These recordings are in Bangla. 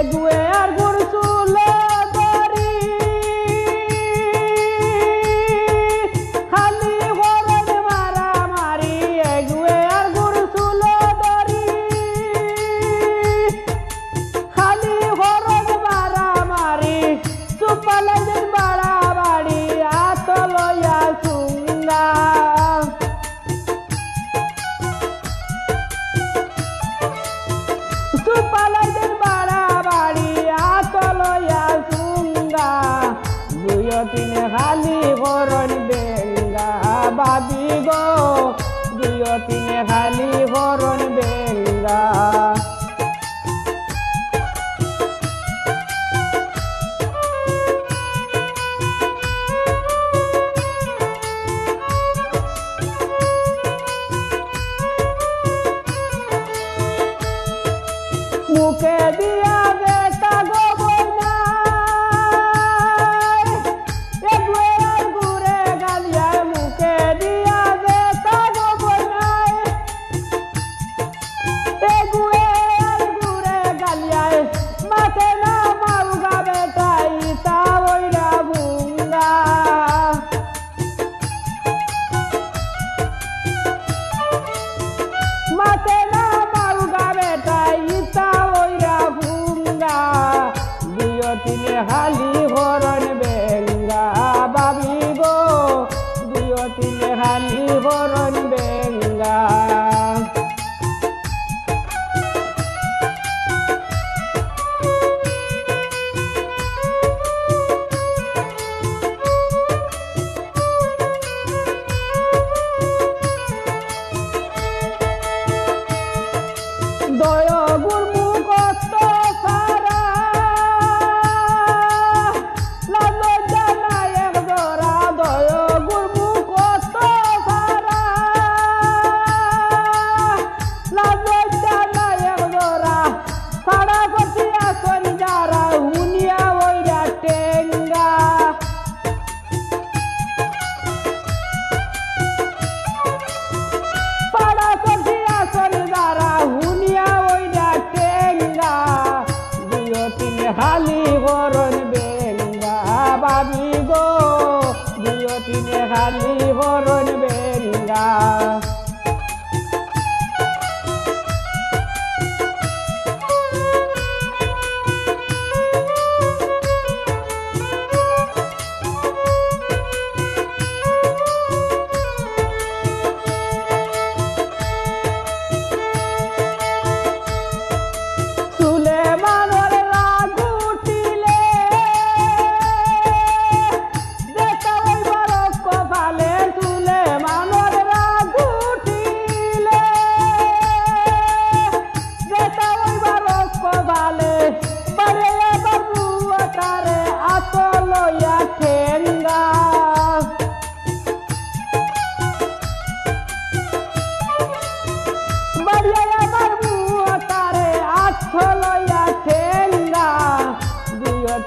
এগুয়ে আর গুড় চুলো দরি খালি হরণ মারামারি এগুয়ে আর গুড় চুলো দরি খালি হরণ মারামারি সুপালাইদের বাড়াবাড়ি আতলয়া সুন্দা সুপালাইদের বাড়াবাড়ি আতলয়া সুন্দা দুয়ো তিনে খালি হরণ বেঙ্গা বাবি গো দুয়ো তিনে খালি হরণ বেঙ্গা মুখে দিয়া বেটা গোবনাই এগুয়ে আর ঘুরে গালিয়ায় মুখে দিয়া বেটা গোবনাই এগুয়ে আর ঘুরে গালিয়ায় মাঠে না মাউগা বেটা ইতা ওইরা ভুঙ্গা মাঠে না মাউগা বেটা ইতা তিনে খালি হরণ বেঙ্গা বাবি গো দুয়ো তিনে খালি হরণ বেঙ্গা দয় গুরমুখ সারা খালি হরণ বেঙ্গা বাবি গো দুয়ো তিনে খালি হরণ বেঙ্গা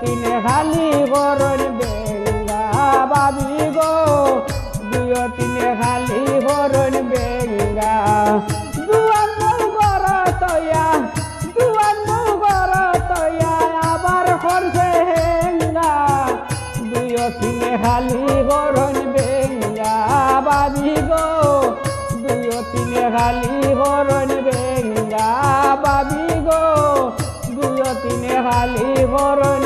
তিনে খালি হরণ বেঙ্গা বাবি গো দুয়ো তিনে খালি হরণ বেঙ্গা দুয়ার মৌ গর তয়া দুয়ার মৌ গর তয়া আবার করছে হেঙ্গা দুয়ো তিনে খালি হরণ বেঙ্গা বাবি গো দুয়ো তিনে খালি হরণ বেঙ্গা বাবি গো দুয়ো তিনে খালি হরণ